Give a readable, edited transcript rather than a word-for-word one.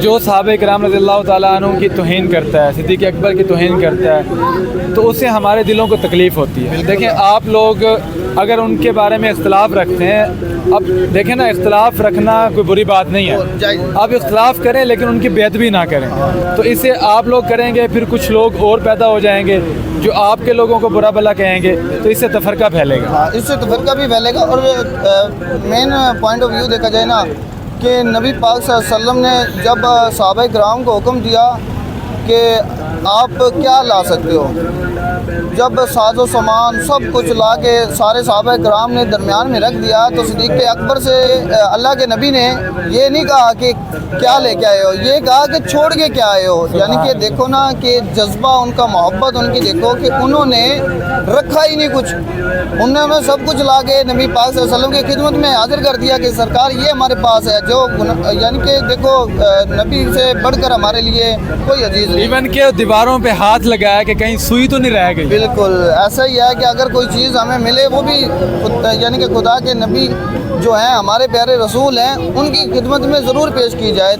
جو صحابہ کرام رضی اللہ تعالیٰ عنہ کی توہین کرتا ہے، صدیق اکبر کی توہین کرتا ہے، تو اس سے ہمارے دلوں کو تکلیف ہوتی ہے۔ دیکھیں آپ لوگ اگر ان کے بارے میں اختلاف رکھتے ہیں، اب دیکھیں نا، اختلاف رکھنا کوئی بری بات نہیں ہے، آپ اختلاف کریں لیکن ان کی بے ادبی نہ کریں، تو اسے آپ لوگ کریں گے، پھر کچھ لوگ اور پیدا ہو جائیں گے جو آپ کے لوگوں کو برا بھلا کہیں گے، تو اس سے تفرقہ پھیلے گا۔ اس سے تفرقہ بھی پھیلے گا۔ اور مین پوائنٹ آف ویو دیکھا جائے نا کہ نبی پاک صلی اللہ علیہ وسلم نے جب صحابہ کرام کو حکم دیا کہ آپ کیا لا سکتے ہو، جب ساز و سامان سب کچھ لا کے سارے صحابہ کرام نے درمیان میں رکھ دیا، تو صدیق اکبر سے اللہ کے نبی نے یہ نہیں کہا کہ کیا لے کے آئے ہو، یہ کہا کہ چھوڑ کے کیا آئے ہو۔ یعنی کہ دیکھو نا کہ جذبہ ان کا، محبت ان کی دیکھو کہ انہوں نے رکھا ہی نہیں کچھ، انہوں نے سب کچھ لا کے نبی پاک صلی اللہ علیہ وسلم کی خدمت میں حاضر کر دیا کہ سرکار یہ ہمارے پاس ہے، جو یعنی کہ دیکھو نبی سے بڑھ کر ہمارے لیے کوئی عزیز نہیں۔ ایون کہ دیواروں پہ ہاتھ لگایا کہ کہیں سوئی تو نہیں رہ گئی۔ بالکل ایسا ہی ہے کہ اگر کوئی چیز ہمیں ملے وہ بھی یعنی کہ خدا کے نبی جو ہیں، ہمارے پیارے رسول ہیں، ان کی خدمت میں ضرور پیش کی جائے۔